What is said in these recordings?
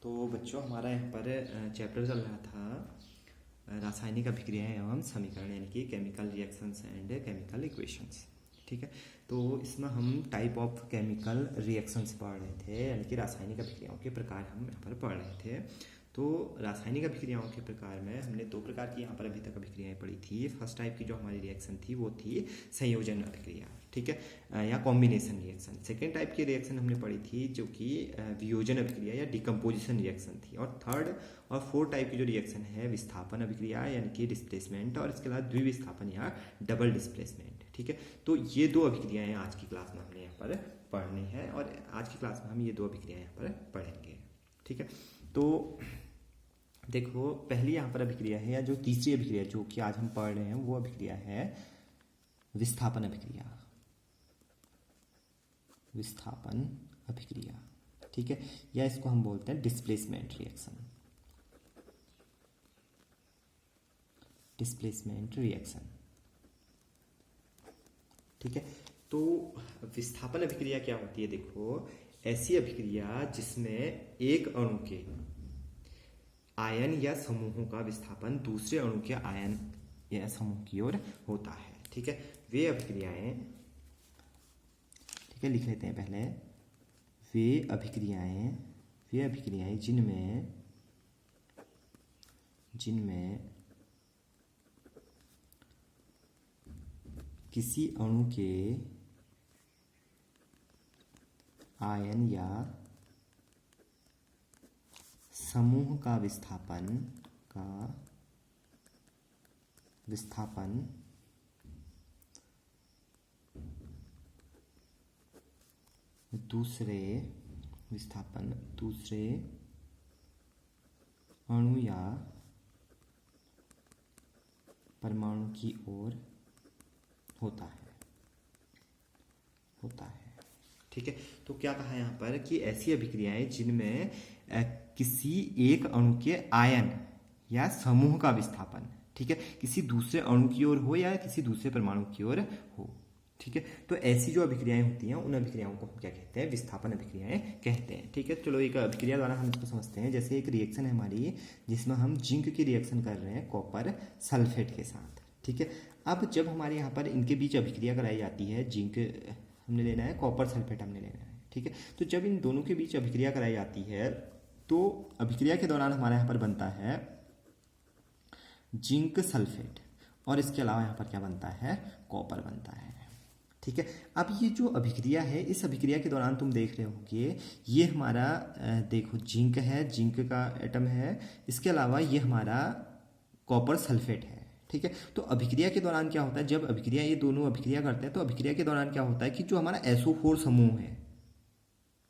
तो बच्चों हमारा यहाँ पर चैप्टर चल रहा था रासायनिक अभिक्रियाएं एवं समीकरण यानी कि chemical reactions and chemical equations. ठीक है, तो इसमें हम टाइप ऑफ केमिकल रिएक्शंस पढ़ रहे थे यानी कि रासायनिक अभिक्रियाओं के प्रकार हम यहाँ पर पढ़ रहे थे। तो रासायनिक अभिक्रियाओं के प्रकार में हमने दो प्रकार की यहाँ पर अभी तक अभिक्रियाएं पढ़ी थी। फर्स्ट टाइप की जो हमारी रिएक्शन थी वो थी संयोजन अभिक्रिया, ठीक है, या कॉम्बिनेशन रिएक्शन। सेकेंड टाइप की रिएक्शन हमने पढ़ी थी जो कि वियोजन अभिक्रिया या डिकम्पोजिशन रिएक्शन थी। और थर्ड और फोर्थ टाइप की जो रिएक्शन है विस्थापन अभिक्रिया यानी कि डिस्प्लेसमेंट, और इसके अलावा द्विविस्थापन या डबल डिस्प्लेसमेंट। ठीक है, तो ये दो अभिक्रियाएं आज की क्लास में हमने यहाँ पर पढ़नी है और आज की क्लास में हम ये दो अभिक्रियाएं यहाँ पर पढ़ेंगे। ठीक है, तो देखो पहली यहाँ पर अभिक्रिया है या जो तीसरी अभिक्रिया जो कि आज हम पढ़ रहे हैं वो अभिक्रिया है विस्थापन अभिक्रिया। विस्थापन अभिक्रिया, ठीक है, या इसको हम बोलते हैं डिस्प्लेसमेंट रिएक्शन। डिस्प्लेसमेंट रिएक्शन, ठीक है। तो विस्थापन अभिक्रिया क्या होती है? देखो, ऐसी अभिक्रिया जिसमें एक अणु के आयन या समूहों का विस्थापन दूसरे अणु के आयन या समूह की ओर होता है। ठीक है, वे अभिक्रियाएं, ठीक है, लिख लेते हैं पहले। वे अभिक्रियाएं जिनमें किसी अणु के आयन या समूह का विस्थापन दूसरे अणु या परमाणु की ओर होता है। ठीक है, तो क्या कहा यहाँ पर कि ऐसी अभिक्रियाएं जिनमें किसी एक अणु के आयन या समूह का विस्थापन, ठीक है, किसी दूसरे अणु की ओर हो या किसी दूसरे परमाणु की ओर हो। ठीक है, तो ऐसी जो अभिक्रियाएं होती हैं उन अभिक्रियाओं को हम क्या कहते हैं? विस्थापन अभिक्रियाएं कहते हैं। ठीक है, चलो एक अभिक्रिया द्वारा हम इसको समझते हैं। जैसे एक रिएक्शन है हमारी जिसमें हम जिंक की रिएक्शन कर रहे हैं कॉपर सल्फेट के साथ। ठीक है, अब जब हमारे यहाँ पर इनके बीच अभिक्रिया कराई जाती है, जिंक हमने लेना है, कॉपर सल्फेट हमने लेना है। ठीक है, तो जब इन दोनों के बीच अभिक्रिया कराई जाती है तो अभिक्रिया के दौरान हमारे यहाँ पर बनता है जिंक सल्फेट और इसके अलावा यहाँ पर क्या बनता है? कॉपर बनता है। ठीक है, अब ये जो अभिक्रिया है इस अभिक्रिया के दौरान तुम देख रहे होगे ये हमारा देखो जिंक है, जिंक का एटम है, इसके अलावा ये हमारा कॉपर सल्फेट है। ठीक है, तो अभिक्रिया के दौरान क्या होता है? जब अभिक्रिया ये दोनों अभिक्रिया करते हैं तो अभिक्रिया के दौरान क्या होता है कि जो हमारा SO4 समूह है,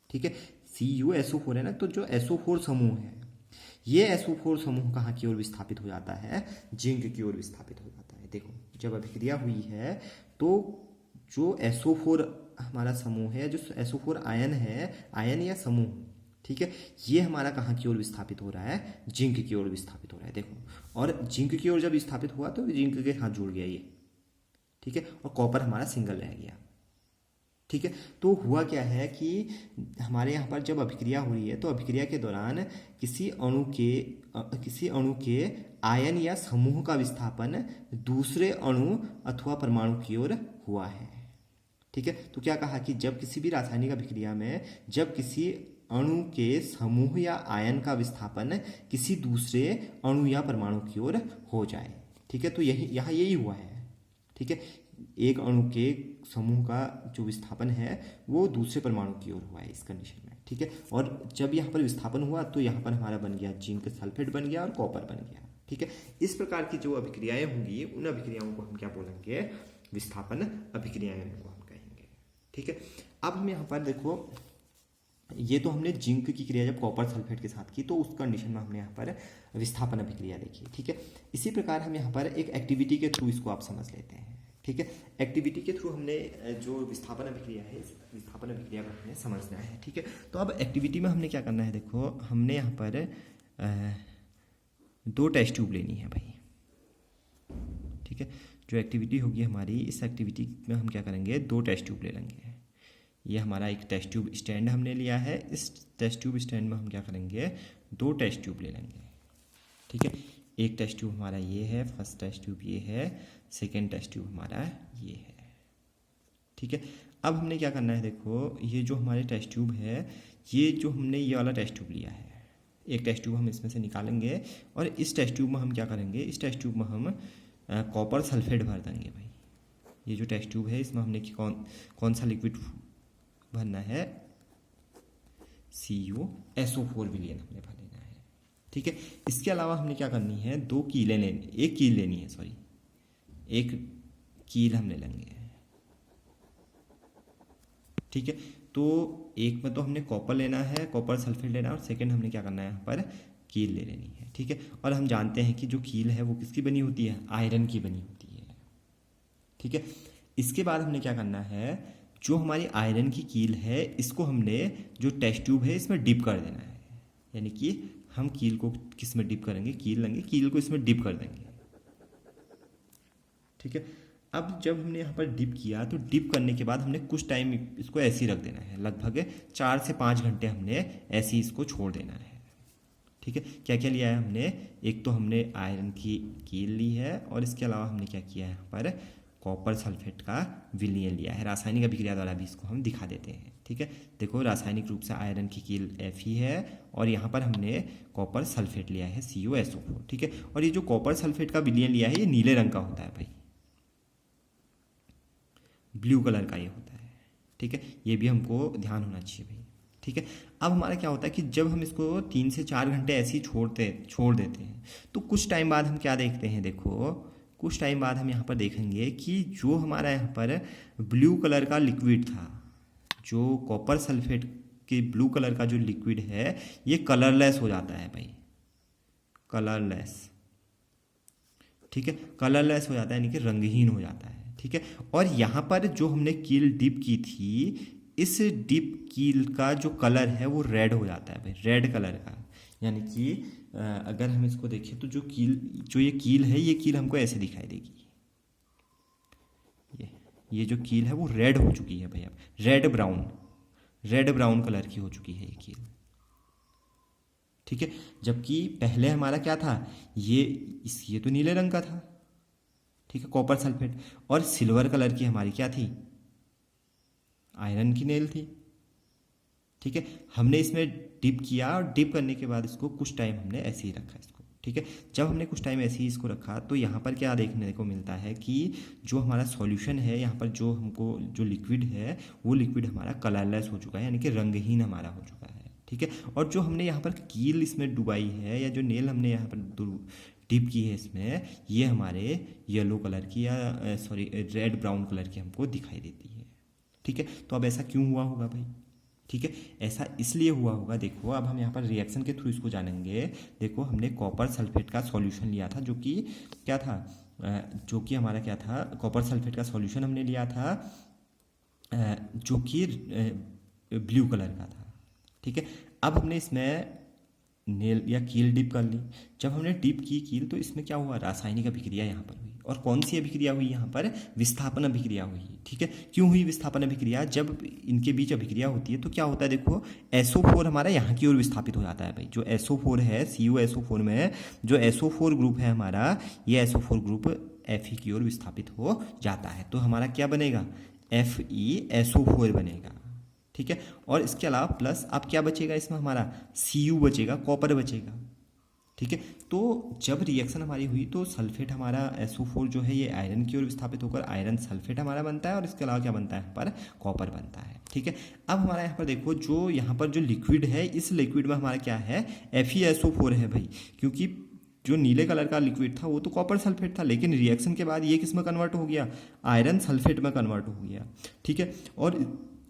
ठीक है, CuSO4 है ना, तो जो SO4 समूह है ये SO4 समूह कहाँ की ओर विस्थापित हो जाता है? जिंक की ओर विस्थापित हो जाता है। देखो जब अभिक्रिया हुई है तो जो SO4 हमारा समूह है, जो SO4 आयन है, आयन या समूह, ठीक है, ये हमारा कहाँ की ओर विस्थापित हो रहा है? जिंक की ओर विस्थापित हो रहा है। देखो, और जिंक की ओर जब विस्थापित हुआ तो जिंक के साथ जुड़ गया ये, ठीक है, और कॉपर हमारा सिंगल रह गया। ठीक है, तो हुआ क्या है कि हमारे यहाँ पर जब अभिक्रिया हो रही है तो अभिक्रिया के दौरान किसी अणु के आयन या समूह का विस्थापन दूसरे अणु अथवा परमाणु की ओर हुआ है। ठीक है, तो क्या कहा कि जब किसी भी रासायनिक अभिक्रिया में जब किसी अणु के समूह या आयन का विस्थापन किसी दूसरे अणु या परमाणु की ओर हो जाए, ठीक है, तो यही हुआ है। ठीक है, एक अणु के समूह का जो विस्थापन है वो दूसरे परमाणु की ओर हुआ है इस कंडीशन में। ठीक है, और जब यहाँ पर विस्थापन हुआ तो यहाँ पर हमारा बन गया जिंक सल्फेट बन गया और कॉपर बन गया। ठीक है, इस प्रकार की जो अभिक्रियाएं होंगी उन अभिक्रियाओं को हम क्या बोलेंगे? विस्थापन अभिक्रियाएं को हम कहेंगे। ठीक है, अब हम यहाँ पर देखो, ये तो हमने जिंक की क्रिया जब कॉपर सल्फेट के साथ की तो उस कंडीशन में हमने यहाँ पर विस्थापन अभिक्रिया देखी। ठीक है, इसी प्रकार हम यहाँ पर एक एक्टिविटी के थ्रू इसको आप समझ लेते हैं। ठीक है, एक्टिविटी के थ्रू हमने जो विस्थापन अभिक्रिया है इस विस्थापन अभिक्रिया को हमने समझना है। ठीक है, तो अब एक्टिविटी में हमने क्या करना है? देखो, हमने यहाँ पर 2 टेस्ट ट्यूब लेनी है भाई। ठीक है, जो एक्टिविटी होगी हमारी, इस एक्टिविटी में हम क्या करेंगे? 2 टेस्ट ट्यूब ले लेंगे। ये हमारा एक टेस्ट ट्यूब स्टैंड हमने लिया है। इस टेस्ट ट्यूब स्टैंड में हम क्या करेंगे, 2 टेस्ट ट्यूब ले लेंगे। ठीक है, एक टेस्ट ट्यूब हमारा ये है, फर्स्ट टेस्ट ट्यूब ये है, सेकेंड टेस्ट ट्यूब हमारा ये है। ठीक है, अब हमने क्या करना है, देखो ये जो हमारे टेस्ट ट्यूब है, ये जो हमने ये वाला टेस्ट ट्यूब लिया है, एक टेस्ट ट्यूब हम इसमें से निकालेंगे और इस टेस्ट ट्यूब में हम क्या करेंगे, इस टेस्ट ट्यूब में हम कॉपर सल्फेट भर देंगे भाई। ये जो टेस्ट ट्यूब है इसमें हमने कौन सा लिक्विड भरना है, CuSO4 विलियन हमने भर लेना है। ठीक है, इसके अलावा हमने क्या करनी है, 2 कीलें लेनी, एक कील लेनी है, सॉरी एक कील हम ले लेंगे। ठीक है, तो एक में तो हमने कॉपर लेना है, कॉपर सल्फेट लेना है, और सेकंड हमने क्या करना है, यहाँ पर कील ले लेनी है। ठीक है, और हम जानते हैं कि जो कील है वो किसकी बनी होती है, आयरन की बनी होती है। ठीक है, इसके बाद हमने क्या करना है, जो हमारी आयरन की कील है इसको हमने जो टेस्ट ट्यूब है इसमें डिप कर देना है। यानी कि हम कील को किस में डिप करेंगे, कील लेंगे, कील को इसमें डिप कर देंगे। ठीक है, अब जब हमने यहाँ पर डिप किया तो डिप करने के बाद हमने कुछ टाइम इसको ऐसे ही रख देना है, लगभग 4 से 5 घंटे हमने ऐसे ही इसको छोड़ देना है। ठीक है, क्या क्या लिया है हमने, एक तो हमने आयरन की कील ली है और इसके अलावा हमने क्या किया है, यहाँ पर कॉपर सल्फेट का विलयन लिया है। रासायनिक अभिक्रिया द्वारा भी इसको हम दिखा देते हैं। ठीक है, देखो रासायनिक रूप से आयरन की कील Fe है और यहाँ पर हमने कॉपर सल्फेट लिया है CuSO4। ठीक है, और ये जो कॉपर सल्फेट का विलयन लिया है ये नीले रंग का होता है भाई, ब्लू कलर का ये होता है। ठीक है, ये भी हमको ध्यान होना चाहिए भाई। ठीक है, अब हमारा क्या होता है कि जब हम इसको 3 से 4 घंटे ऐसे ही छोड़ देते हैं तो कुछ टाइम बाद हम क्या देखते हैं, देखो कुछ टाइम बाद हम यहाँ पर देखेंगे कि जो हमारा यहाँ पर ब्लू कलर का लिक्विड था, जो कॉपर सल्फेट के ब्लू कलर का जो लिक्विड है ये कलरलेस हो जाता है भाई, कलरलेस। ठीक है, कलरलेस हो जाता है यानी कि रंगहीन हो जाता है। ठीक है, और यहाँ पर जो हमने कील डिप की थी, इस डिप कील का जो कलर है वो रेड हो जाता है भाई, रेड कलर का। यानी कि अगर हम इसको देखें तो जो ये कील है, ये कील हमको ऐसे दिखाई देगी, ये जो कील है वो रेड हो चुकी है भैया, रेड ब्राउन कलर की हो चुकी है ये कील। ठीक है, जबकि पहले हमारा क्या था, ये तो नीले रंग का था। ठीक है, कॉपर सल्फेट, और सिल्वर कलर की हमारी क्या थी, आयरन की नेल थी। ठीक है, हमने इसमें डिप किया और डिप करने के बाद इसको कुछ टाइम हमने ऐसे ही रखा इसको। ठीक है, जब हमने कुछ टाइम ऐसे ही इसको रखा तो यहाँ पर क्या देखने को मिलता है कि जो हमारा सॉल्यूशन है, यहाँ पर जो हमको जो लिक्विड है वो लिक्विड हमारा कलरलेस हो चुका है, यानी कि रंगहीन हमारा हो चुका है। ठीक है, और जो हमने यहाँ पर कील इसमें डुबाई है या जो नेल हमने यहाँ पर डिप की है इसमें, ये हमारे येलो कलर की या सॉरी रेड ब्राउन कलर की हमको दिखाई देती है। ठीक है, तो अब ऐसा क्यों हुआ होगा भाई। ठीक है, ऐसा इसलिए हुआ होगा, देखो अब हम यहाँ पर रिएक्शन के थ्रू इसको जानेंगे। देखो हमने कॉपर सल्फेट का सॉल्यूशन लिया था, जो कि क्या था, जो कि हमारा क्या था, कॉपर सल्फेट का सॉल्यूशन हमने लिया था जो कि ब्लू कलर का था। ठीक है, अब हमने इसमें नेल या कील डिप कर ली। जब हमने डिप की कील तो इसमें क्या हुआ, रासायनिक अभिक्रिया यहाँ पर हुई। और कौन सी अभिक्रिया हुई, यहाँ पर विस्थापन अभिक्रिया हुई। ठीक है, क्यों हुई विस्थापन अभिक्रिया, जब इनके बीच अभिक्रिया होती है तो क्या होता है, देखो SO4 हमारा यहाँ की ओर विस्थापित हो जाता है भाई। जो SO4 है, CuSO4 में जो SO4 ग्रुप है हमारा, ये SO4 ग्रुप Fe की ओर विस्थापित हो जाता है। तो हमारा क्या बनेगा, FeSO4 बनेगा। ठीक है, और इसके अलावा प्लस अब क्या बचेगा इसमें, हमारा Cu बचेगा, कॉपर बचेगा। ठीक है, तो जब रिएक्शन हमारी हुई तो सल्फेट हमारा SO4 जो है ये आयरन की ओर विस्थापित होकर आयरन सल्फेट हमारा बनता है, और इसके अलावा क्या बनता है, यहाँ पर कॉपर बनता है। ठीक है, अब हमारा यहाँ पर देखो जो यहाँ पर जो लिक्विड है, इस लिक्विड में हमारा क्या है, FeSO4 है भाई, क्योंकि जो नीले कलर का लिक्विड था वो तो कॉपर सल्फेट था, लेकिन रिएक्शन के बाद ये किस में कन्वर्ट हो गया, आयरन सल्फेट में कन्वर्ट हो गया। ठीक है, और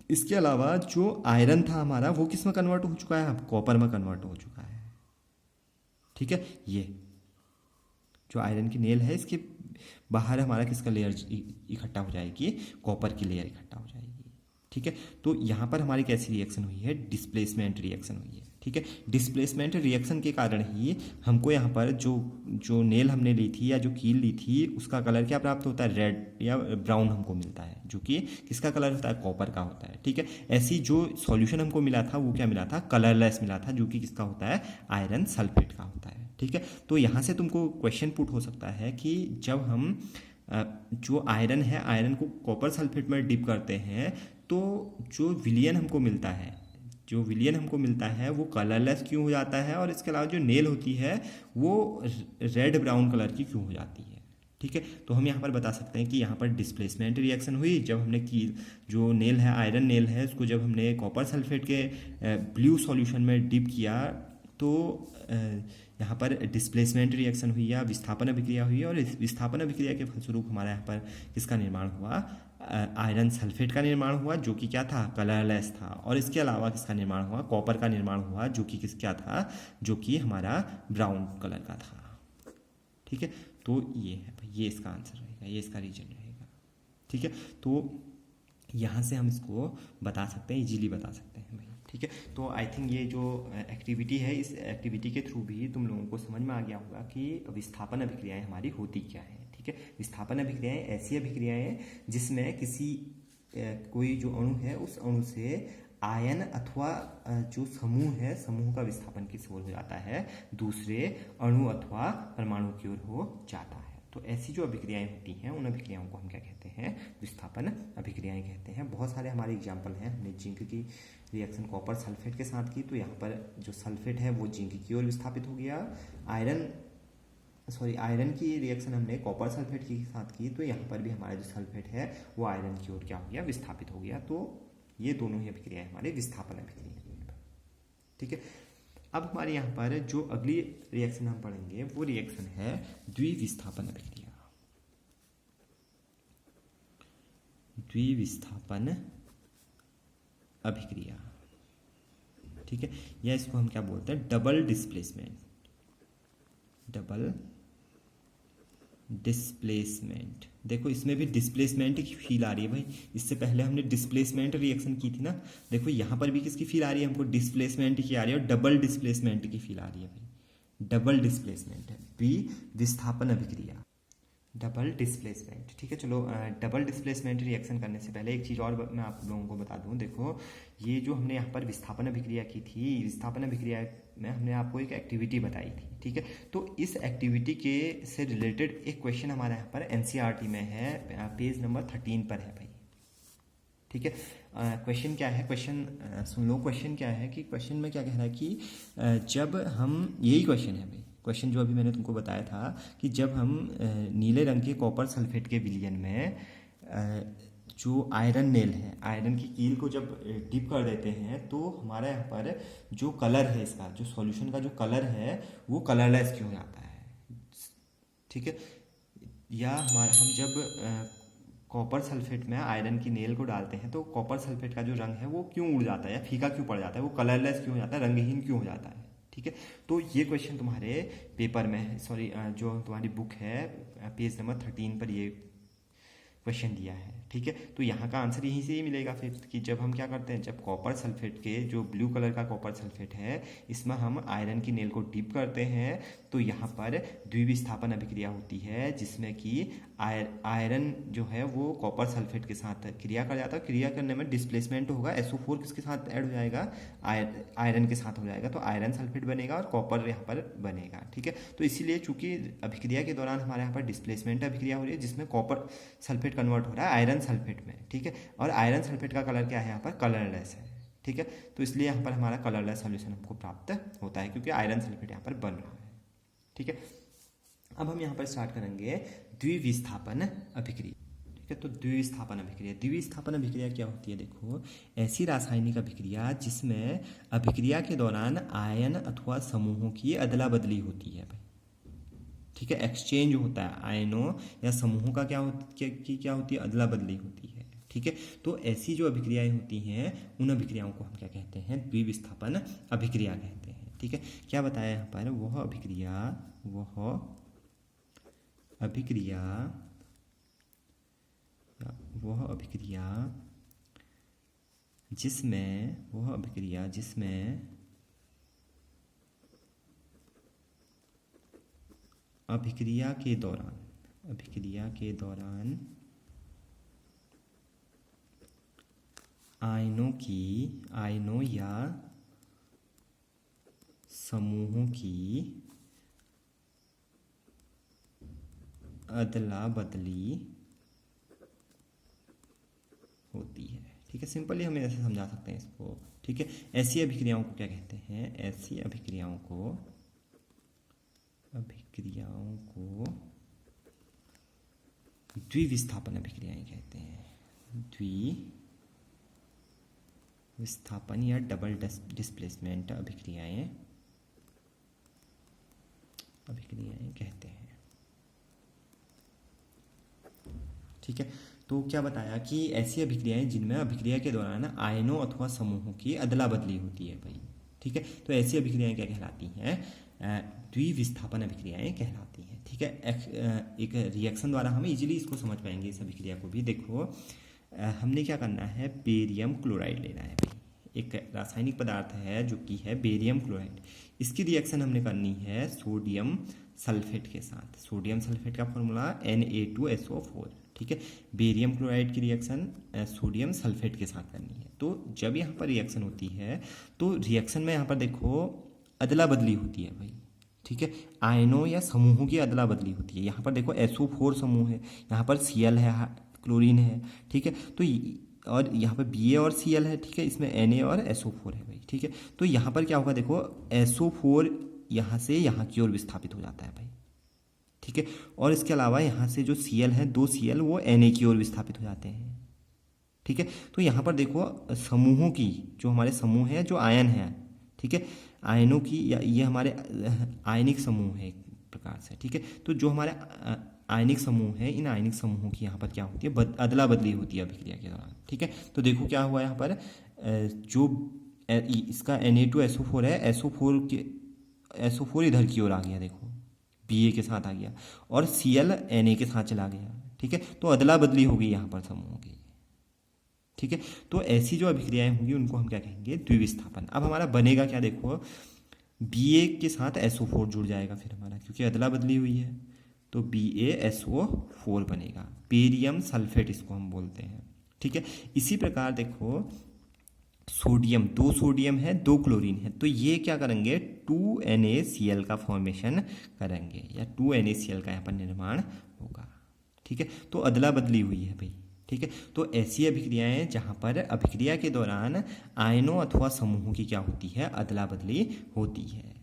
इसके अलावा जो आयरन था हमारा वो किस में कन्वर्ट हो चुका है, कॉपर में कन्वर्ट हो चुका है। ठीक है, ये जो आयरन की नेल है इसके बाहर हमारा किसका लेयर इकट्ठा हो जाएगी, कॉपर की लेयर इकट्ठा हो जाएगी। ठीक है, तो यहाँ पर हमारी कैसी रिएक्शन हुई है, डिस्प्लेसमेंट रिएक्शन हुई है। ठीक है। डिस्प्लेसमेंट रिएक्शन के कारण ही हमको यहाँ पर जो जो नेल हमने ली थी या जो कील ली थी उसका कलर क्या प्राप्त होता है, रेड या ब्राउन हमको मिलता है, जो कि किसका कलर होता है, कॉपर का होता है। ठीक है। ऐसी जो सॉल्यूशन हमको मिला था वो क्या मिला था, कलरलेस मिला था, जो कि किसका होता है, आयरन सल्फेट का होता है। ठीक है। तो यहाँ से तुमको क्वेश्चन पुट हो सकता है कि जब हम जो आयरन है, आयरन को कॉपर सल्फेट में डिप करते हैं तो जो विलियन हमको मिलता है, जो विलियन हमको मिलता है वो कलरलेस क्यों हो जाता है, और इसके अलावा जो नेल होती है वो रेड ब्राउन कलर की क्यों हो जाती है। ठीक है। तो हम यहाँ पर बता सकते हैं कि यहाँ पर डिस्प्लेसमेंट रिएक्शन हुई जब हमने की जो नेल है, आयरन नेल है, उसको जब हमने कॉपर सल्फेट के ब्लू सॉल्यूशन में डिप किया तो यहाँ पर डिस्प्लेसमेंट रिएक्शन हुई या विस्थापन अभिक्रिया हुई, और इस विस्थापन अभिक्रिया के फलस्वरूप हमारे यहाँ पर किसका निर्माण हुआ, आयरन सल्फेट का निर्माण हुआ, जो कि क्या था, कलरलेस था। और इसके अलावा किसका निर्माण हुआ, कॉपर का निर्माण हुआ, जो कि क्या था, जो कि हमारा ब्राउन कलर का था। ठीक है। तो ये है भाई, ये इसका आंसर रहेगा, ये इसका रीजन रहेगा। ठीक है। तो यहाँ से हम इसको बता सकते हैं, इजीली बता सकते हैं भाई। ठीक है। तो आई थिंक ये जो एक्टिविटी है, इस एक्टिविटी के थ्रू भी तुम लोगों को समझ में आ गया होगा कि विस्थापन अभिक्रियाएं हमारी होती क्या है। ठीक है। विस्थापन अभिक्रियाएं ऐसी अभिक्रियाएं जिसमें किसी कोई जो अणु है उस अणु से आयन अथवा जो समूह है, समूह का विस्थापन किस ओर हो जाता है, दूसरे अणु अथवा परमाणु की ओर हो जाता है। तो ऐसी जो अभिक्रियाएं होती हैं उन अभिक्रियाओं को हम क्या कहते हैं, विस्थापन अभिक्रियाएं कहते हैं। बहुत सारे हमारे एग्जाम्पल हैं। हमने जिंक की रिएक्शन कॉपर सल्फेट के साथ की, तो यहाँ पर जो सल्फेट है वो जिंक की ओर विस्थापित हो गया। आयरन की रिएक्शन हमने कॉपर सल्फेट के साथ की, तो यहाँ पर भी हमारा जो सल्फेट है वो आयरन की ओर क्या हो गया, विस्थापित हो गया। तो ये दोनों ही अभिक्रियाएं हमारे विस्थापन अभिक्रिया। ठीक है। अब हमारे यहाँ पर जो अगली रिएक्शन हम पढ़ेंगे वो रिएक्शन है द्विविस्थापन अभिक्रिया। द्विविस्थापन अभिक्रिया। ठीक है। या इसको हम क्या बोलते हैं, डबल डिस्प्लेसमेंट। Double displacement. देखो इसमें भी डिस्प्लेसमेंट की फील आ रही है भाई। इससे पहले हमने डिस्प्लेसमेंट रिएक्शन की थी ना, देखो यहाँ पर भी किसकी फील आ रही है, हमको डिस्प्लेसमेंट की आ रही है और डबल डिस्प्लेसमेंट की फील आ रही है भाई। डबल डिस्प्लेसमेंट है विस्थापन अभिक्रिया, डबल डिस्प्लेसमेंट। ठीक है। चलो, डबल डिस्प्लेसमेंट रिएक्शन करने से पहले एक चीज़ और मैं आप लोगों को बता दूं। देखो ये जो हमने यहाँ पर विस्थापन अभिक्रिया की थी, विस्थापन अभिक्रिया में हमने आपको एक एक्टिविटी बताई थी। ठीक है। तो इस एक्टिविटी के से रिलेटेड एक क्वेश्चन हमारे यहाँ पर एनसीईआरटी में है, पेज नंबर 13 पर है भाई। ठीक है। क्वेश्चन क्या है, क्वेश्चन सुन लो। क्वेश्चन क्या है कि क्वेश्चन में क्या कह रहा है कि जब हम, यही क्वेश्चन है भाई, क्वेश्चन जो अभी मैंने तुमको बताया था कि जब हम नीले रंग के कॉपर सल्फेट के विलयन में जो आयरन नेल है, आयरन की कील को जब डिप कर देते हैं तो हमारे यहाँ पर जो कलर है, इसका जो सॉल्यूशन का जो कलर है वो कलरलेस क्यों हो जाता है। ठीक है। या हम जब कॉपर सल्फेट में आयरन की नेल को डालते हैं तो कॉपर सल्फेट का जो रंग है वो क्यों उड़ जाता है या फीका क्यों पड़ जाता है, वो कलरलेस क्यों हो जाता है, रंगहीन क्यों हो जाता है। ठीक है। तो ये क्वेश्चन तुम्हारे पेपर में है, सॉरी जो तुम्हारी बुक है पेज नंबर 13 पर ये क्वेश्चन दिया है। ठीक है। तो यहाँ का आंसर यहीं से ही मिलेगा फिर कि जब हम क्या करते हैं, जब कॉपर सल्फेट के जो ब्लू कलर का कॉपर सल्फेट है इसमें हम आयरन की नेल को डिप करते हैं तो यहाँ पर द्विविस्थापन अभिक्रिया होती है जिसमें कि आयरन जो है वो कॉपर सल्फेट के साथ क्रिया कर जाता है। क्रिया करने में डिस्प्लेसमेंट होगा, SO4 किसके साथ ऐड हो जाएगा, आयरन के साथ हो जाएगा, तो आयरन सल्फेट बनेगा और कॉपर यहाँ पर बनेगा। ठीक है। तो इसीलिए चूंकि अभिक्रिया के दौरान हमारे यहाँ पर डिस्प्लेसमेंट अभिक्रिया हो रही है जिसमें कॉपर सल्फेट कन्वर्ट हो रहा है आयरन सल्फेट में। ठीक है। और आयरन सल्फेट का कलर क्या है, यहाँ पर कलरलेस है। ठीक है। तो इसलिए यहाँ पर हमारा कलरलेस सॉल्यूशन हमको प्राप्त होता है क्योंकि आयरन सल्फेट यहाँ पर बन रहा है। ठीक है। अब हम यहाँ पर स्टार्ट करेंगे द्विविस्थापन अभिक्रिया। ठीक है। तो द्विविस्थापन अभिक्रिया, द्विविस्थापन अभिक्रिया क्या होती है, देखो ऐसी रासायनिक अभिक्रिया जिसमें अभिक्रिया के दौरान आयन अथवा समूहों की अदला बदली होती है भाई। ठीक है। एक्सचेंज होता है, आयनों या समूहों का क्या होती है, अदला बदली होती है। ठीक है। तो ऐसी जो अभिक्रियाएं होती हैं उन अभिक्रियाओं को हम क्या कहते हैं, द्विविस्थापन अभिक्रिया कहते हैं। ठीक है। क्या बताया यहाँ पर, वह अभिक्रिया जिसमें अभिक्रिया के दौरान आयनों या समूहों की अदला बदली होती है। ठीक है, सिंपली हम ऐसे समझा सकते हैं इसको। ठीक है, ऐसी अभिक्रियाओं को क्या कहते हैं? ऐसी अभिक्रियाओं को द्विविस्थापन अभिक्रियाएं कहते हैं। द्विविस्थापन या डबल डिस्प्लेसमेंट अभिक्रियाएं कहते हैं। ठीक है, तो क्या बताया कि ऐसी अभिक्रियाएं जिनमें अभिक्रिया के दौरान आयनों अथवा समूहों की अदला बदली होती है भाई। ठीक है, तो ऐसी अभिक्रियाएं क्या कहलाती हैं? द्विविस्थापन अभिक्रियाएं कहलाती हैं। ठीक है, एक रिएक्शन द्वारा हम इजीली इसको समझ पाएंगे इस अभिक्रिया को भी। देखो, हमने क्या करना है, बेरियम क्लोराइड लेना है भाई। एक रासायनिक पदार्थ है जो कि है बेरियम क्लोराइड। इसकी रिएक्शन हमने करनी है सोडियम सल्फेट के साथ। सोडियम सल्फेट का फॉर्मूला Na2SO4। ठीक है, बेरियम क्लोराइड की रिएक्शन सोडियम सल्फेट के साथ करनी है। तो जब यहाँ पर रिएक्शन होती है तो रिएक्शन में यहाँ पर देखो अदला बदली होती है भाई। ठीक है, आयनों या समूहों की अदला बदली होती है। यहाँ पर देखो SO4 समूह है, यहाँ पर Cl है, क्लोरीन है। ठीक है, तो और यहाँ पर Ba और Cl है। ठीक है, इसमें Na और SO4 है भाई। ठीक है, तो यहाँ पर क्या होगा, देखो SO4 यहाँ से यहाँ की ओर विस्थापित हो जाता है भाई। ठीक है, और इसके अलावा यहाँ से जो Cl है, 2 Cl वो Na की ओर विस्थापित हो जाते हैं। ठीक है, तो यहाँ पर देखो समूहों की, जो हमारे समूह हैं, जो आयन है, ठीक है, आयनों की, या ये हमारे आयनिक समूह है एक प्रकार से। ठीक है, तो जो हमारे आयनिक समूह है, इन आयनिक समूहों की यहाँ पर क्या होती है, अदला बदली होती है अभिक्रिया के दौरान। ठीक है, तो देखो क्या हुआ यहाँ पर, जो इसका Na2SO4 है, SO4 इधर की ओर आ गया, देखो Ba के साथ आ गया, और Cl Na के साथ चला गया। ठीक है, तो अदला बदली होगी यहाँ पर समूहों की। ठीक है, तो ऐसी जो अभिक्रियाएं होंगी उनको हम क्या कहेंगे, द्विविस्थापन। अब हमारा बनेगा क्या, देखो Ba के साथ SO4 जुड़ जाएगा फिर हमारा, क्योंकि अदला बदली हुई है, तो BaSO4 बनेगा। बेरियम सल्फेट इसको हम बोलते हैं। ठीक है, इसी प्रकार देखो सोडियम, 2 सोडियम है, 2 क्लोरीन है, तो ये क्या करेंगे, 2NaCl का फॉर्मेशन करेंगे, या 2NaCl का यहाँ पर निर्माण होगा। ठीक है, तो अदला बदली हुई है भाई। ठीक है, तो ऐसी अभिक्रियाएं जहाँ पर अभिक्रिया के दौरान आयनों अथवा समूहों की क्या होती है, अदला बदली होती है।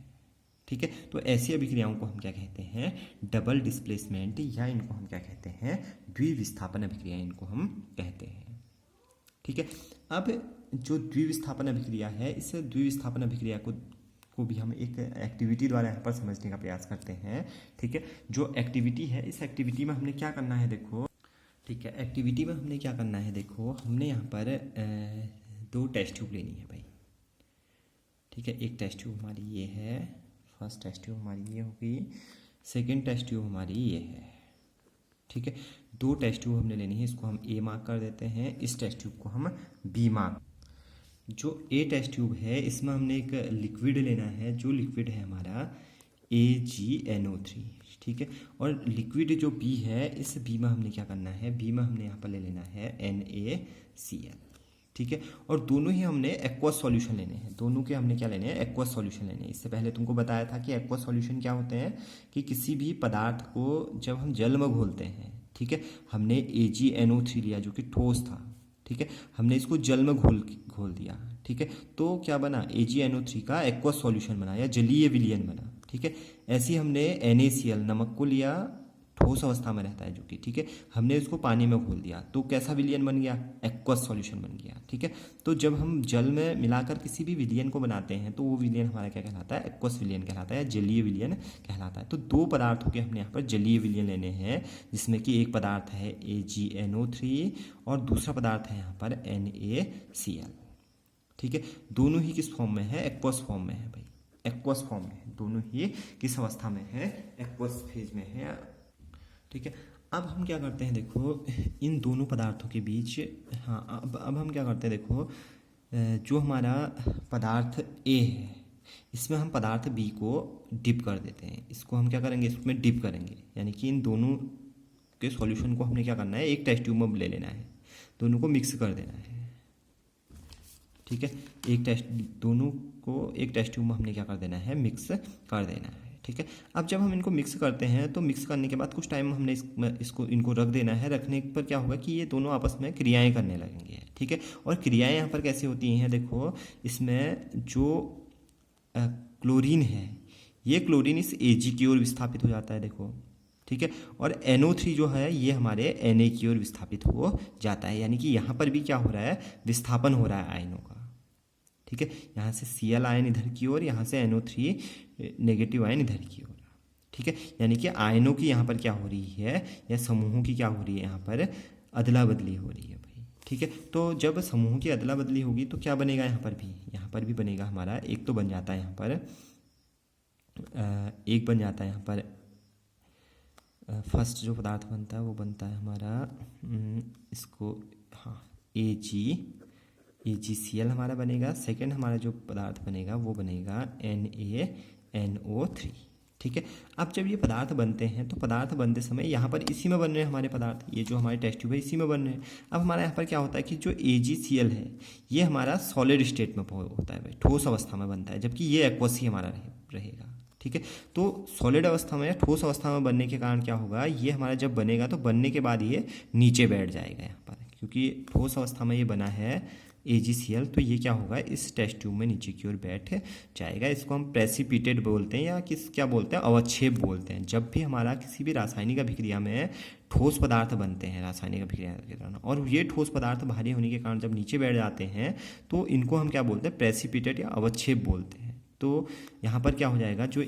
ठीक है, तो ऐसी अभिक्रियाओं को हम क्या कहते हैं, डबल डिस्प्लेसमेंट, या इनको हम क्या कहते हैं, द्विविस्थापन अभिक्रिया इनको हम कहते हैं। ठीक है, अब जो द्विविस्थापन अभिक्रिया है, इस द्विविस्थापन अभिक्रिया को भी हम एक एक्टिविटी द्वारा यहाँ पर समझने का प्रयास करते हैं। ठीक है, जो एक्टिविटी है, इस एक्टिविटी में हमने क्या करना है, देखो। ठीक है, एक्टिविटी में हमने क्या करना है, देखो हमने यहाँ पर 2 टेस्ट ट्यूब लेनी है भाई। ठीक है, एक टेस्ट ट्यूब हमारी ये है, फर्स्ट टेस्ट ट्यूब हमारी ये होगी, सेकेंड टेस्ट ट्यूब हमारी ये है। ठीक है, 2 टेस्ट ट्यूब हमने लेनी है, इसको हम A मार्क कर देते हैं, इस टेस्ट ट्यूब को हम B मार्क। जो A टेस्ट ट्यूब है, इसमें हमने एक लिक्विड लेना है, जो लिक्विड है हमारा AgNO3। ठीक है, और लिक्विड जो B है, इस B में हमने क्या करना है, B में हमने यहाँ पर ले लेना है NaCl। ठीक है, और दोनों ही हमने एक्वस सॉल्यूशन लेने हैं। दोनों के हमने क्या लेने हैं, एक्वस सॉल्यूशन लेने हैं। इससे पहले तुमको बताया था कि एक्वस सॉल्यूशन क्या होते हैं, कि किसी भी पदार्थ को जब हम जल में घोलते हैं, ठीक है, हमने AgNO3 लिया जो कि ठोस था। ठीक है, हमने इसको जल में घोल दिया। ठीक है, तो क्या बना, AgNO3 का एक्वस सॉल्यूशन बना, या जलीय विलयन बना। ठीक है, ऐसे हमने NaCl नमक को लिया, ठोस अवस्था में रहता है जो कि, ठीक है, हमने इसको पानी में घोल दिया, तो कैसा विलयन बन गया, एक्वस सॉल्यूशन बन गया। ठीक है, तो जब हम जल में मिलाकर किसी भी विलयन को बनाते हैं तो वो विलयन हमारा क्या कहलाता है, एक्वस विलयन कहलाता है, जलीय विलयन कहलाता है। तो 2 पदार्थों के हमने यहाँ पर जलीय विलयन लेने हैं, जिसमें कि एक पदार्थ है AgNO3 और दूसरा पदार्थ है यहाँ पर NaCl। ठीक है, दोनों ही किस फॉर्म में है, एक्वस फॉर्म में है भाई, एक्वस फॉर्म में है, दोनों ही किस अवस्था में है, एक्वस फेज में है। ठीक है, अब हम क्या करते हैं, देखो इन दोनों पदार्थों के बीच, हाँ अब हम क्या करते हैं, देखो जो हमारा पदार्थ A है, इसमें हम पदार्थ बी को डिप कर देते हैं, इसको हम क्या करेंगे, इसमें डिप करेंगे, यानी कि इन दोनों के सॉल्यूशन को हमने क्या करना है, एक टेस्ट ट्यूब में ले लेना है, दोनों को मिक्स कर देना है। ठीक है, दोनों को एक टेस्ट ट्यूब में हमने क्या कर देना है, मिक्स कर देना है। ठीक है, अब जब हम इनको मिक्स करते हैं तो मिक्स करने के बाद कुछ टाइम हमने इनको रख देना है। रखने पर क्या होगा कि ये दोनों आपस में क्रियाएं करने लगेंगे। ठीक है, और क्रियाएं यहाँ पर कैसे होती हैं, देखो इसमें जो क्लोरीन है, ये क्लोरीन इस Ag की ओर विस्थापित हो जाता है, देखो। ठीक है, और NO3 जो है ये हमारे Na की ओर विस्थापित हो जाता है, यानी कि यहाँ पर भी क्या हो रहा है, विस्थापन हो रहा है आयनों का। ठीक है, यहाँ से Cl आयन इधर की ओर, यहाँ से NO3 नेगेटिव आयन इधर की ओर। ठीक है, यानी कि आयनों की यहाँ पर क्या हो रही है, या समूहों की क्या हो रही है, यहाँ पर अदला बदली हो रही है भाई। ठीक है, तो जब समूहों की अदला बदली होगी तो क्या बनेगा, यहाँ पर भी बनेगा हमारा, एक तो बन जाता है यहाँ पर, एक बन जाता है यहाँ पर, फर्स्ट जो पदार्थ बनता है वो बनता है हमारा, इसको हाँ AgCl हमारा बनेगा। सेकंड हमारा जो पदार्थ बनेगा वो बनेगा NaNO3। ठीक है, अब जब ये पदार्थ बनते हैं तो पदार्थ बनते समय यहाँ पर इसी में बन रहे हैं हमारे पदार्थ, ये जो हमारे टेस्ट ट्यूब है इसी में बन रहे हैं। अब हमारा यहाँ पर क्या होता है कि जो AgCl है ये हमारा सॉलिड स्टेट में होता है भाई, ठोस अवस्था में बनता है, जबकि ये एक्वस ही हमारा रहेगा। ठीक है, तो सॉलिड अवस्था में या ठोस अवस्था में बनने के कारण क्या होगा, ये हमारा जब बनेगा तो बनने के बाद ये नीचे बैठ जाएगा यहाँ पर, क्योंकि ठोस अवस्था में ये बना है AgCl, तो ये क्या होगा, इस टेस्ट ट्यूब में नीचे की ओर बैठ जाएगा। इसको हम प्रेसिपिटेट बोलते हैं, या क्या बोलते हैं, अवक्षेप बोलते हैं। जब भी हमारा किसी भी रासायनिक अभिक्रिया में ठोस पदार्थ बनते हैं रासायनिक अभिक्रिया के दौरान, और ये ठोस पदार्थ भारी होने के कारण जब नीचे बैठ जाते हैं तो इनको हम क्या बोलते हैं, प्रेसिपिटेट या अवक्षेप बोलते हैं। तो यहाँ पर क्या हो जाएगा, जो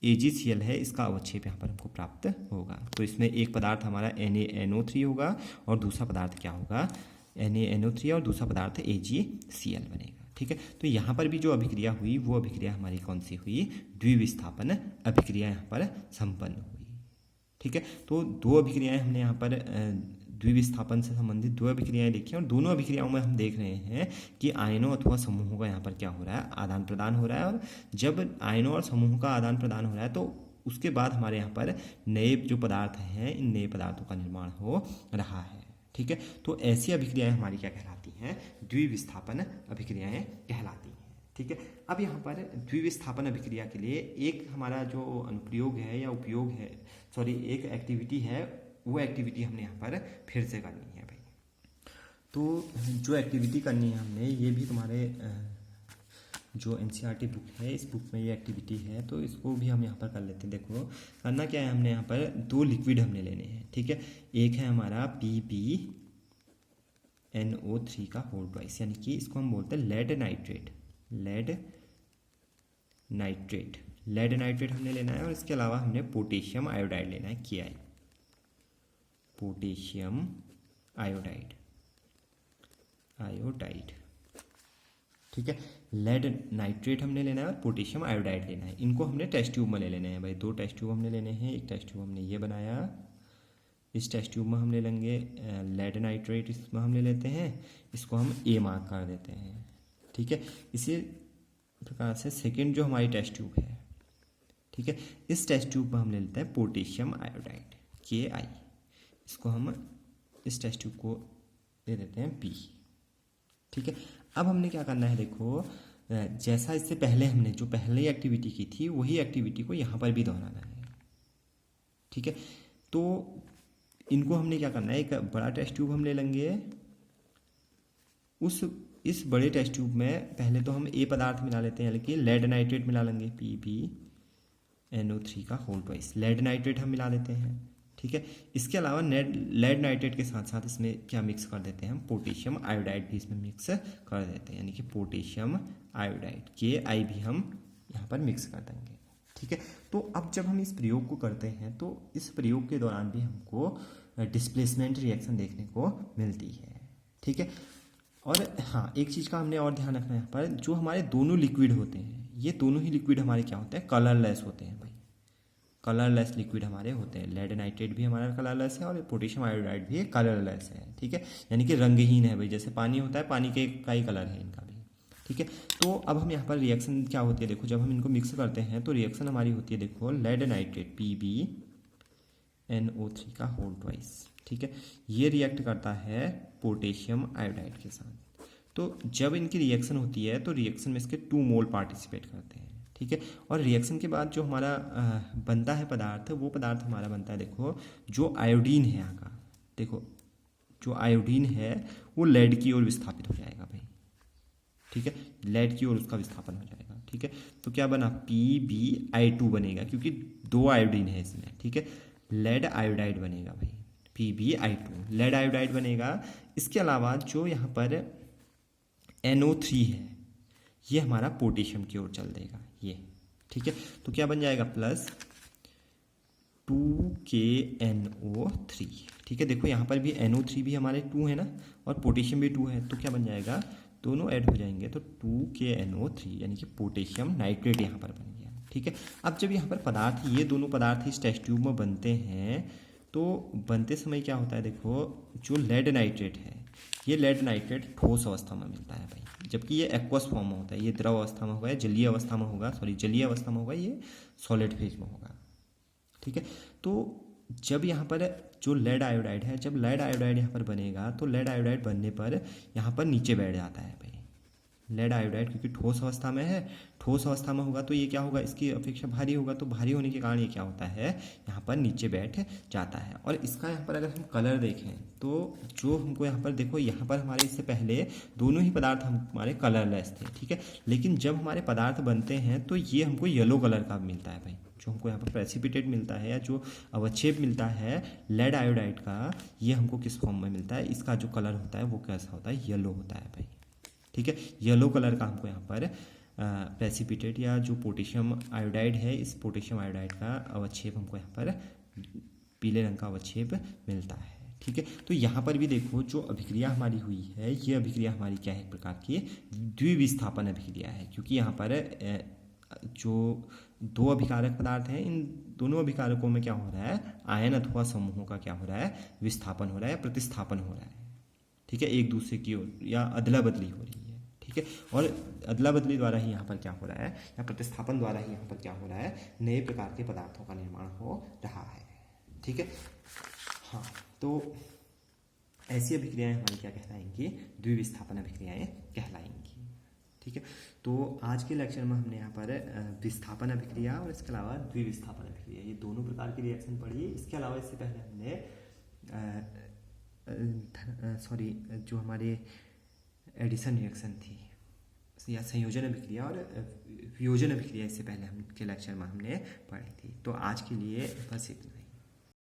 AgCl है इसका अवक्षेप यहाँ पर हमको प्राप्त होगा। तो इसमें एक पदार्थ हमारा NaNO3 होगा और दूसरा पदार्थ क्या होगा, NaNO3 और दूसरा पदार्थ AgCl बनेगा। ठीक है, तो यहाँ पर भी जो अभिक्रिया हुई वो अभिक्रिया हमारी कौन सी हुई, द्विविस्थापन अभिक्रिया यहाँ पर संपन्न हुई। ठीक है, तो दो अभिक्रियाएं हमने यहाँ पर द्विविस्थापन से संबंधित दो अभिक्रियाएं देखी, और दोनों अभिक्रियाओं में हम देख रहे हैं कि आयनों अथवा समूहों का यहाँ पर क्या हो रहा है, आदान प्रदान हो रहा है। और जब आयनों और समूहों का आदान प्रदान हो रहा है तो उसके बाद हमारे यहाँ पर नए जो पदार्थ हैं, इन नए पदार्थों का निर्माण हो रहा है। ठीक है, तो ऐसी अभिक्रियाएं हमारी क्या कहलाती हैं, द्विविस्थापन अभिक्रियाएं कहलाती हैं। ठीक है, अब यहाँ पर द्विविस्थापन अभिक्रिया के लिए एक हमारा जो अनुप्रयोग है या उपयोग है, एक एक्टिविटी है, वो एक्टिविटी हमने यहाँ पर फिर से करनी है भाई। तो जो एक्टिविटी करनी है हमने, ये भी तुम्हारे जो NCERT बुक है इस बुक में ये एक्टिविटी है, तो इसको भी हम यहाँ पर कर लेते हैं। देखो करना क्या है, हमने यहाँ पर दो लिक्विड हमने लेने हैं। ठीक है, एक है हमारा PbNO3 का होल ट्वाइस, यानी कि इसको हम बोलते हैं लेड नाइट्रेट हमने लेना है। और इसके अलावा हमने पोटेशियम आयोडाइड लेना है, Ki, पोटेशियम आयोडाइड। ठीक है, लेड नाइट्रेट हमने लेना है और पोटेशियम आयोडाइड लेना है। इनको हमने टेस्ट ट्यूब में ले लेने हैं भाई, दो टेस्ट ट्यूब हमने लेने हैं। एक टेस्ट ट्यूब हमने ये बनाया, इस टेस्ट ट्यूब में हम ले लेंगे लेड नाइट्रेट, इसमें हम ले लेते हैं, इसको हम A मार्क कर देते हैं। ठीक है, इसी प्रकार से सेकेंड जो हमारी टेस्ट ट्यूब है, ठीक है, इस टेस्ट ट्यूब में हम ले लेते हैं पोटेशियम आयोडाइड Ki, इसको हम इस टेस्ट ट्यूब को दे देते हैं B। ठीक है, अब हमने क्या करना है, देखो जैसा इससे पहले हमने जो पहले एक्टिविटी की थी वही एक्टिविटी को यहाँ पर भी दोहराना है। ठीक है, तो इनको हमने क्या करना है, एक बड़ा टेस्ट ट्यूब हम ले लेंगे, इस बड़े टेस्ट ट्यूब में पहले तो हम A पदार्थ मिला लेते हैं, यानी लेड नाइट्रेट मिला लेंगे, PbNO3 का होल ट्वाइस लेड नाइट्रेट हम मिला लेते हैं। ठीक है, इसके अलावा लेड नाइट्रेट के साथ साथ इसमें क्या मिक्स कर देते हैं, हम पोटेशियम आयोडाइड भी इसमें मिक्स कर देते हैं, यानी कि पोटेशियम आयोडाइड Ki भी हम यहाँ पर मिक्स कर देंगे। ठीक है, तो अब जब हम इस प्रयोग को करते हैं तो इस प्रयोग के दौरान भी हमको डिस्प्लेसमेंट रिएक्शन देखने को मिलती है। ठीक है, और हाँ एक चीज़ का हमने और ध्यान रखना है यहाँ पर, जो हमारे दोनों लिक्विड होते हैं, ये दोनों ही लिक्विड हमारे क्या होते हैं, कलरलेस होते हैं भाई, कलरलेस लिक्विड हमारे होते हैं। लेड नाइट्रेट भी हमारा कलरलेस है और पोटेशियम आयोडाइड भी कलरलेस है। ठीक है, यानी कि रंगहीन है भाई, जैसे पानी होता है, पानी के का ही कलर है इनका भी। ठीक है। तो अब हम यहाँ पर रिएक्शन क्या होती है देखो, जब हम इनको मिक्स करते हैं तो रिएक्शन हमारी होती है देखो, लेड नाइट्रेट PbNO3 का होल ट्वाइस, ठीक है। ये रिएक्ट करता है पोटेशियम आयोडाइड के साथ। तो जब इनकी रिएक्शन होती है तो रिएक्शन में इसके 2 मोल पार्टिसिपेट करते हैं, ठीक है। और रिएक्शन के बाद जो हमारा बनता है पदार्थ, वो पदार्थ हमारा बनता है देखो, जो आयोडीन है यहाँ का, देखो जो आयोडीन है वो लेड की ओर विस्थापित हो जाएगा भाई, ठीक है। लेड की ओर उसका विस्थापन हो जाएगा, ठीक है। तो क्या बना, PbI2 बनेगा, क्योंकि 2 आयोडीन है इसमें, ठीक है। लेड आयोडाइड बनेगा भाई, PbI2 लेड आयोडाइड बनेगा। इसके अलावा जो यहाँ पर NO3 है, ये हमारा पोटेशियम की ओर चल देगा, ये, ठीक है। तो क्या बन जाएगा, प्लस 2KNO3, ठीक है। देखो यहाँ पर भी NO3 भी हमारे 2 है ना, और पोटेशियम भी 2 है, तो क्या बन जाएगा, दोनों ऐड हो जाएंगे तो 2KNO3 यानी कि पोटेशियम नाइट्रेट यहाँ पर बन गया, ठीक है। अब जब यहाँ पर पदार्थ, ये दोनों पदार्थ इस टेस्ट ट्यूब में बनते हैं, तो बनते समय क्या होता है देखो, जो लेड नाइट्रेट है, ये लेड नाइट्रेट ठोस अवस्था में मिलता है भाई, जबकि ये एक्वस फॉर्म में होता है, ये द्रव अवस्था में होगा, जलीय अवस्था में होगा, जलीय अवस्था में होगा, ये सॉलिड फेज में होगा, ठीक है। तो जब यहाँ पर जो लेड आयोडाइड है, जब लेड आयोडाइड यहाँ पर बनेगा तो लेड आयोडाइड बनने पर यहाँ पर नीचे बैठ जाता है भाई, लेड आयोडाइड, क्योंकि ठोस अवस्था में है, ठोस अवस्था में होगा तो ये क्या होगा, इसकी अपेक्षा भारी होगा, तो भारी होने के कारण ये क्या होता है, यहाँ पर नीचे बैठ जाता है। और इसका यहाँ पर अगर हम कलर देखें तो जो हमको यहाँ पर देखो, यहाँ पर हमारे इससे पहले दोनों ही पदार्थ हमारे कलरलेस थे, ठीक है। लेकिन जब हमारे पदार्थ बनते हैं तो ये हमको येलो कलर का मिलता है भाई, जो हमको यहाँ पर प्रेसिपिटेट मिलता है या जो अवक्षेप मिलता है लेड आयोडाइड का, ये हमको किस फॉर्म में मिलता है, इसका जो कलर होता है वो कैसा होता है, येलो होता है भाई, ठीक है। येलो कलर का हमको यहाँ पर प्रेसिपिटेट या जो पोटेशियम आयोडाइड है, इस पोटेशियम आयोडाइड का अवक्षेप हमको यहाँ पर पीले रंग का अवक्षेप मिलता है, ठीक है। तो यहाँ पर भी देखो जो अभिक्रिया हमारी हुई है, ये अभिक्रिया हमारी क्या है, एक प्रकार की द्विविस्थापन अभिक्रिया है, क्योंकि यहाँ पर जो 2 अभिकारक पदार्थ हैं, इन दोनों अभिकारकों में क्या हो रहा है, आयन अथवा समूहों का क्या हो रहा है, विस्थापन हो रहा है, प्रतिस्थापन हो रहा है, ठीक है, एक दूसरे की ओर, या अदला बदली हो रही है, ठीक है। और अदला बदली द्वारा ही यहाँ पर क्या हो रहा है, या प्रतिस्थापन द्वारा ही यहाँ पर क्या हो रहा है, नए प्रकार के पदार्थों का निर्माण हो रहा है, ठीक है। हाँ, तो ऐसी अभिक्रियाएं हमारी क्या कहलाएंगी, द्विविस्थापन अभिक्रियाएं कहलाएंगी, ठीक है। तो आज के लेक्चर में हमने यहाँ पर विस्थापन अभिक्रिया और इसके अलावा द्विविस्थापन अभिक्रिया, ये दोनों प्रकार की रिएक्शन पढ़ी। इसके अलावा इससे पहले हमने जो हमारे एडिशन रिएक्शन थी या संयोजन अभिक्रिया और वियोजन अभिक्रिया, इससे पहले हम के लेक्चर में हमने पढ़ी थी। तो आज के लिए बस इतना।